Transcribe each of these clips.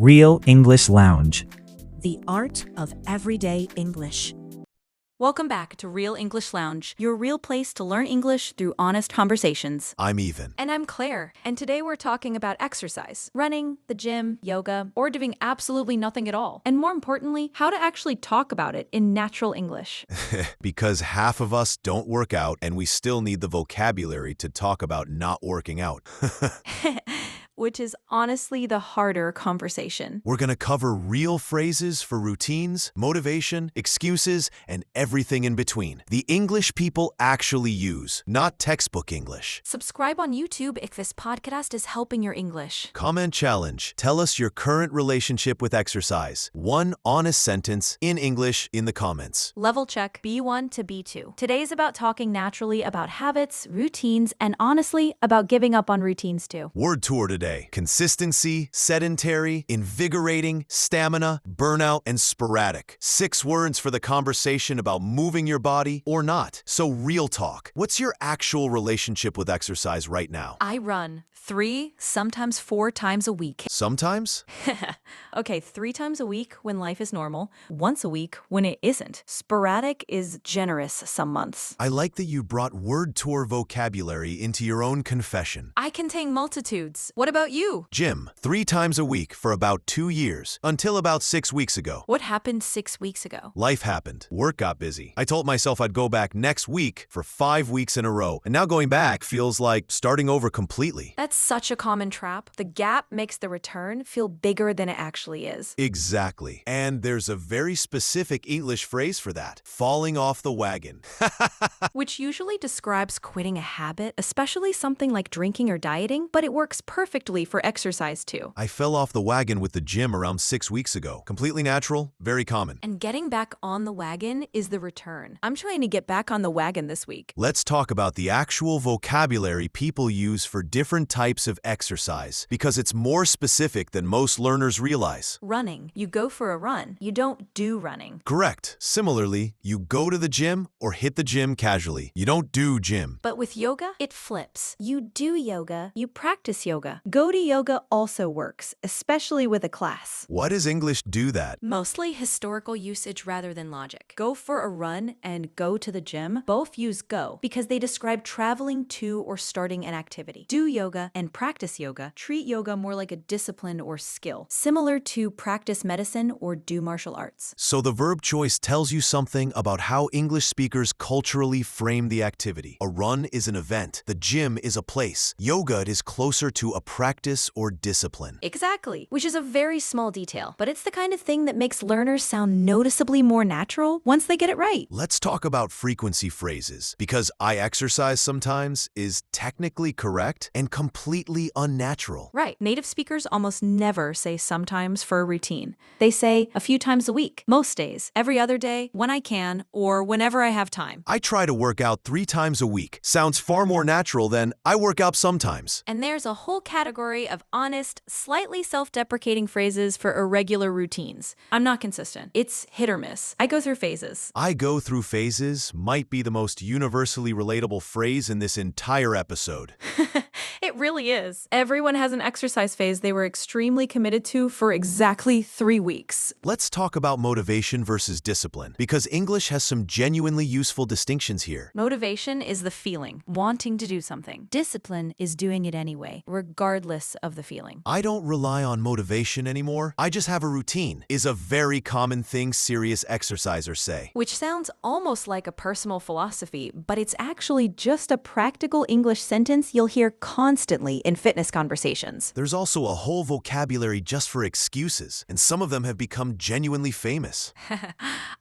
Real English Lounge. The art of everyday English. Welcome back to Real English Lounge, your real place to learn English through honest conversations. I'm Ethan. And I'm Claire, and today we're talking about exercise, running, the gym, yoga, or doing absolutely nothing at all. And more importantly, how to actually talk about it in natural English. Because half of us don't work out and we still need the vocabulary to talk about not working out. Which is honestly the harder conversation. We're going to cover real phrases for routines, motivation, excuses, and everything in between. The English people actually use, not textbook English. Subscribe on YouTube if this podcast is helping your English. Comment challenge. Tell us your current relationship with exercise. One honest sentence in English in the comments. Level check B1 to B2. Today's about talking naturally about habits, routines, and honestly about giving up on routines too. Word tour today. Consistency, sedentary, invigorating, stamina, burnout, and sporadic. 6 words for the conversation about moving your body or not. So real talk. What's your actual relationship with exercise right now? I run 3, sometimes 4 times a week. Sometimes? Okay, 3 times a week when life is normal, once a week when it isn't. Sporadic is generous some months. I like that you brought word tour vocabulary into your own confession. I contain multitudes. What about you? Gym, 3 times a week for about 2 years, until about 6 weeks ago. What happened 6 weeks ago? Life happened. Work got busy. I told myself I'd go back next week for 5 weeks in a row, and now going back feels like starting over completely. That's such a common trap. The gap makes the return feel bigger than it actually is. Exactly. And there's a very specific English phrase for that. Falling off the wagon. Which usually describes quitting a habit, especially something like drinking or dieting, but it works perfectly for exercise too. I fell off the wagon with the gym around 6 weeks ago. Completely natural, very common. And getting back on the wagon is the return. I'm trying to get back on the wagon this week. Let's talk about the actual vocabulary people use for different types of exercise, because it's more specific than most learners realize. Running. You go for a run. You don't do running. Correct. Similarly, you go to the gym or hit the gym casually. You don't do gym. But with yoga, it flips. You do yoga. You practice yoga. Go to yoga also works, especially with a class. What does English do that? Mostly historical usage rather than logic. Go for a run and go to the gym both use go because they describe traveling to or starting an activity. Do yoga and practice yoga treat yoga more like a discipline or skill, similar to practice medicine or do martial arts. So the verb choice tells you something about how English speakers culturally frame the activity. A run is an event. The gym is a place. Yoga is closer to a practice or discipline. Exactly, which is a very small detail, but it's the kind of thing that makes learners sound noticeably more natural once they get it right. Let's talk about frequency phrases, because I exercise sometimes is technically correct and completely unnatural. Right, native speakers almost never say sometimes for a routine. They say a few times a week, most days, every other day, when I can, or whenever I have time. I try to work out 3 times a week. Sounds far more natural than I work out sometimes. And there's a whole category of honest, slightly self-deprecating phrases for irregular routines. I'm not consistent. It's hit or miss. I go through phases. I go through phases might be the most universally relatable phrase in this entire episode. It really is. Everyone has an exercise phase they were extremely committed to for exactly 3 weeks. Let's talk about motivation versus discipline, because English has some genuinely useful distinctions here. Motivation is the feeling, wanting to do something. Discipline is doing it anyway, regardless of the feeling. I don't rely on motivation anymore. I just have a routine, is a very common thing serious exercisers say. Which sounds almost like a personal philosophy, but it's actually just a practical English sentence you'll hear constantly in fitness conversations. There's also a whole vocabulary just for excuses, and some of them have become genuinely famous.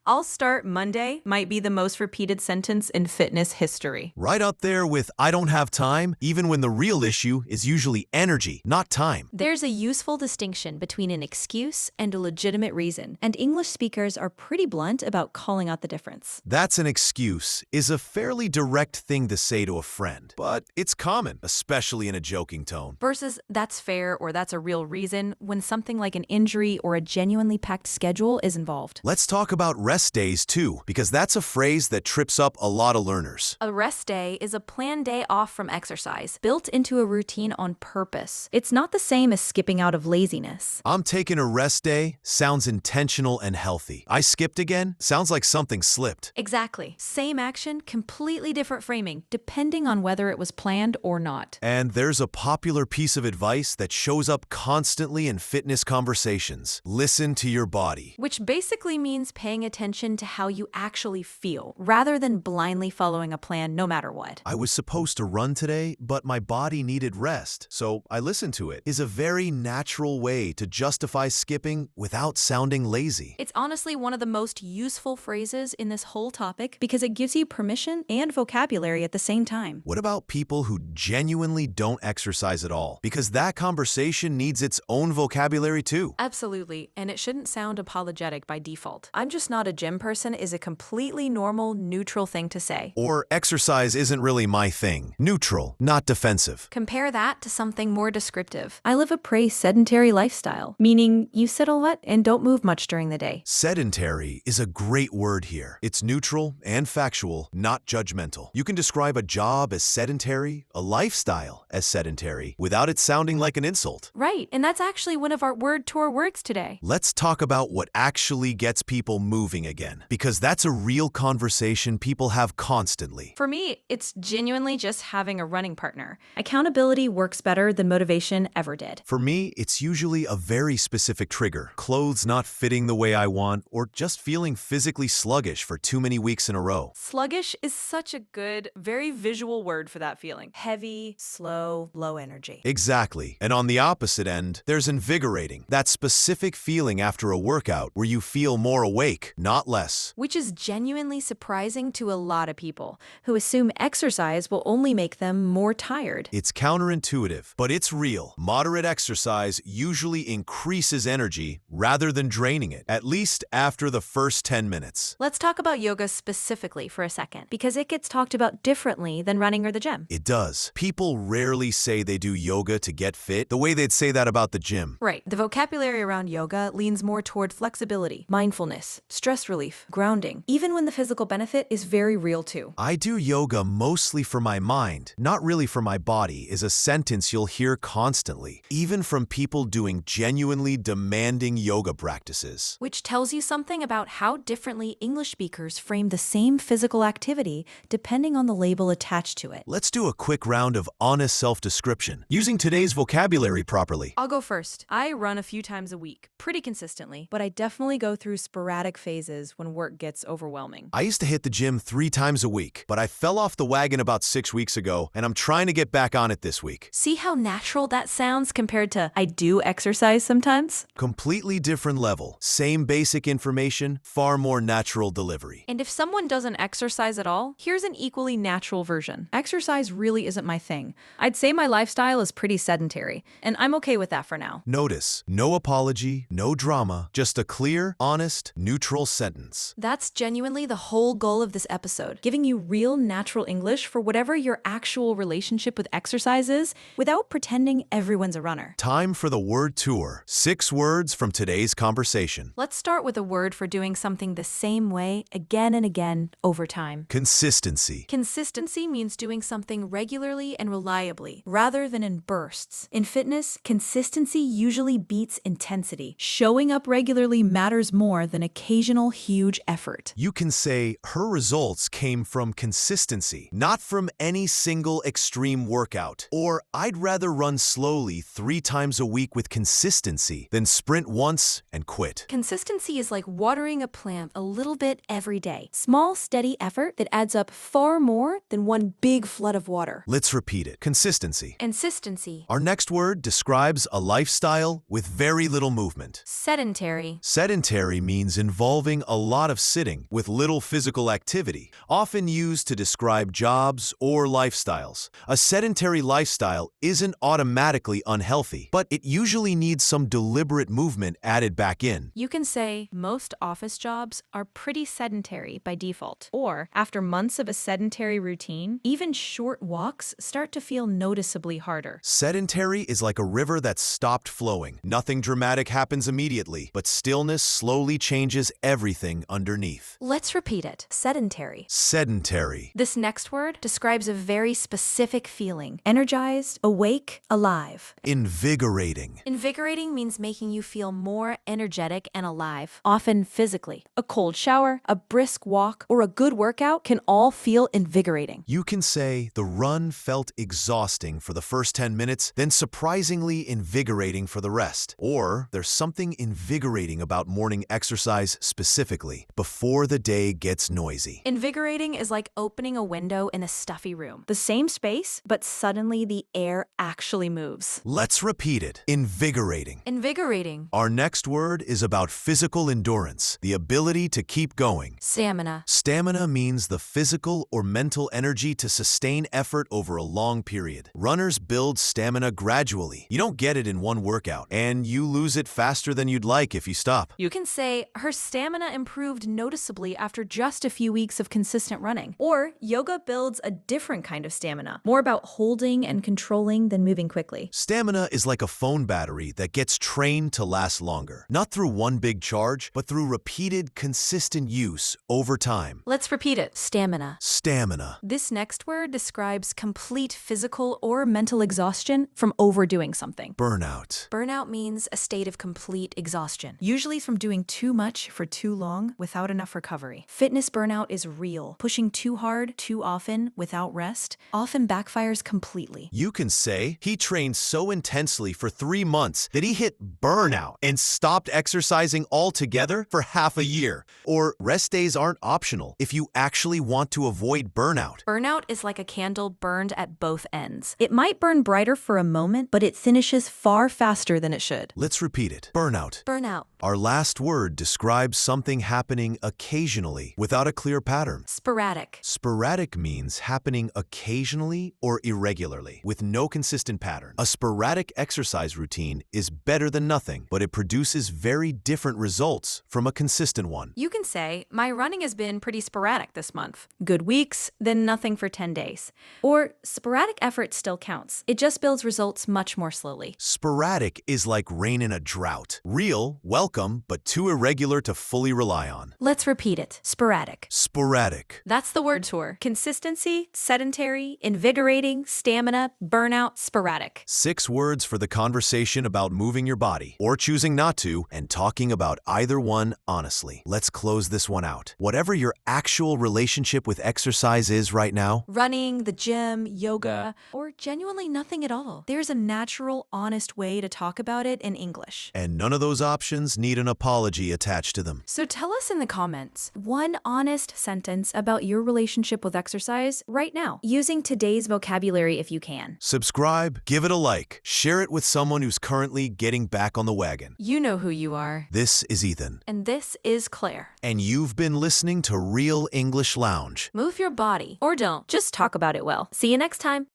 I'll start Monday might be the most repeated sentence in fitness history. Right up there with I don't have time, even when the real issue is usually energy, not time. There's a useful distinction between an excuse and a legitimate reason, and English speakers are pretty blunt about calling out the difference. That's an excuse is a fairly direct thing to say to a friend, but it's common, especially in in a joking tone. Versus that's fair or that's a real reason when something like an injury or a genuinely packed schedule is involved. Let's talk about rest days too, because that's a phrase that trips up a lot of learners. A rest day is a planned day off from exercise, built into a routine on purpose. It's not the same as skipping out of laziness. I'm taking a rest day sounds intentional and healthy. I skipped again sounds like something slipped. Exactly. Same action, completely different framing, depending on whether it was planned or not. And there's a popular piece of advice that shows up constantly in fitness conversations. Listen to your body. Which basically means paying attention to how you actually feel, rather than blindly following a plan no matter what. I was supposed to run today, but my body needed rest, so I listened to it. Is a very natural way to justify skipping without sounding lazy. It's honestly one of the most useful phrases in this whole topic because it gives you permission and vocabulary at the same time. What about people who genuinely don't exercise at all? Because that conversation needs its own vocabulary too. Absolutely, and it shouldn't sound apologetic by default. I'm just not a gym person is a completely normal, neutral thing to say. Or exercise isn't really my thing. Neutral, not defensive. Compare that to something more descriptive. I live a pretty sedentary lifestyle, meaning you sit a lot and don't move much during the day. Sedentary is a great word here. It's neutral and factual, not judgmental. You can describe a job as sedentary, a lifestyle as sedentary, without it sounding like an insult. Right, and that's actually one of our word tour words today. Let's talk about what actually gets people moving again, because that's a real conversation people have constantly. For me, it's genuinely just having a running partner. Accountability works better than motivation ever did. For me, it's usually a very specific trigger. Clothes not fitting the way I want, or just feeling physically sluggish for too many weeks in a row. Sluggish is such a good, very visual word for that feeling. Heavy, slow, low energy. Exactly. And on the opposite end, there's invigorating. That specific feeling after a workout where you feel more awake, not less. Which is genuinely surprising to a lot of people who assume exercise will only make them more tired. It's counterintuitive, but it's real. Moderate exercise usually increases energy rather than draining it, at least after the first 10 minutes. Let's talk about yoga specifically for a second, because it gets talked about differently than running or the gym. It does. People rarely say they do yoga to get fit the way they'd say that about the gym. Right. The vocabulary around yoga leans more toward flexibility, mindfulness, stress relief, grounding, even when the physical benefit is very real too. I do yoga mostly for my mind, not really for my body, is a sentence you'll hear constantly, even from people doing genuinely demanding yoga practices. Which tells you something about how differently English speakers frame the same physical activity depending on the label attached to it. Let's do a quick round of honest self-description, using today's vocabulary properly. I'll go first. I run a few times a week, pretty consistently, but I definitely go through sporadic phases when work gets overwhelming. I used to hit the gym 3 times a week, but I fell off the wagon about 6 weeks ago, and I'm trying to get back on it this week. See how natural that sounds compared to I do exercise sometimes? Completely different level. Same basic information, far more natural delivery. And if someone doesn't exercise at all, here's an equally natural version. Exercise really isn't my thing. I'd say my lifestyle is pretty sedentary, and I'm okay with that for now. Notice, no apology, no drama, just a clear, honest, neutral sentence. That's genuinely the whole goal of this episode, giving you real natural English for whatever your actual relationship with exercise is, without pretending everyone's a runner. Time for the word tour. 6 words from today's conversation. Let's start with a word for doing something the same way again and again over time. Consistency. Consistency means doing something regularly and reliably, rather than in bursts. In fitness, consistency usually beats intensity. Showing up regularly matters more than occasional huge effort. You can say her results came from consistency, not from any single extreme workout. Or I'd rather run slowly 3 times a week with consistency than sprint once and quit. Consistency is like watering a plant a little bit every day. Small, steady effort that adds up far more than one big flood of water. Let's repeat it. Consistency. Consistency. Our next word describes a lifestyle with very little movement. environment. Sedentary. Sedentary means involving a lot of sitting with little physical activity, often used to describe jobs or lifestyles. A sedentary lifestyle isn't automatically unhealthy, but it usually needs some deliberate movement added back in. You can say most office jobs are pretty sedentary by default. Or, after months of a sedentary routine, even short walks start to feel noticeably harder. Sedentary is like a river that's stopped flowing. Nothing dramatic happens immediately, but stillness slowly changes everything underneath. Let's repeat it. Sedentary. Sedentary. This next word describes a very specific feeling. Energized, awake, alive. Invigorating. Invigorating means making you feel more energetic and alive, often physically. A cold shower, a brisk walk, or a good workout can all feel invigorating. You can say the run felt exhausting for the first 10 minutes, then surprisingly invigorating for the rest. Or there's something invigorating about morning exercise specifically, before the day gets noisy. Invigorating is like opening a window in a stuffy room. The same space, but suddenly the air actually moves. Let's repeat it. Invigorating. Invigorating. Our next word is about physical endurance, the ability to keep going. Stamina. Stamina means the physical or mental energy to sustain effort over a long period. Runners build stamina gradually. You don't get it in one workout, and you lose it faster than you'd like if you stop. You can say her stamina improved noticeably after just a few weeks of consistent running. Or yoga builds a different kind of stamina, more about holding and controlling than moving quickly. Stamina is like a phone battery that gets trained to last longer, not through one big charge, but through repeated, consistent use over time. Let's repeat it. Stamina. Stamina. This next word describes complete physical or mental exhaustion from overdoing something. Burnout. Burnout means a state of complete exhaustion, usually from doing too much for too long without enough recovery. Fitness burnout is real. Pushing too hard, too often, without rest, often backfires completely. You can say he trained so intensely for 3 months that he hit burnout and stopped exercising altogether for half a year. Or rest days aren't optional if you actually want to avoid burnout. Burnout is like a candle burned at both ends. It might burn brighter for a moment, but it finishes far faster than it should. Let's repeat it. Burnout. Burnout. Our last word describes something happening occasionally without a clear pattern. Sporadic. Sporadic means happening occasionally or irregularly, with no consistent pattern. A sporadic exercise routine is better than nothing, but it produces very different results from a consistent one. You can say, my running has been pretty sporadic this month. Good weeks, then nothing for 10 days. Or sporadic effort still counts. It just builds results much more slowly. Sporadic is like rain in a drought. Real, welcome, but too irregular to fully rely on. Let's repeat it. Sporadic. Sporadic. That's the word tour. Consistency, sedentary, invigorating, stamina, burnout, sporadic. 6 words for the conversation about moving your body, or choosing not to, and talking about either one honestly. Let's close this one out. Whatever your actual relationship with exercise is right now, Running, the gym, yoga, or genuinely nothing at all. There's a natural, honest way to talk about it in English. and none of those options need an apology attached to them. So tell us in the comments one honest sentence about your relationship with exercise right now, using today's vocabulary if you can. Subscribe, give it a like, share it with someone who's currently getting back on the wagon. You know who you are. This is Ethan, And this is Claire. and you've been listening to Real English Lounge. Move your body, or don't. Just talk about it well. See you next time.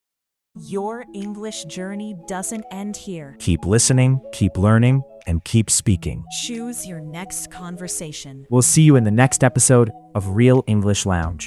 Your English journey doesn't end here. Keep listening, keep learning, and keep speaking. Choose your next conversation. We'll see you in the next episode of Real English Lounge.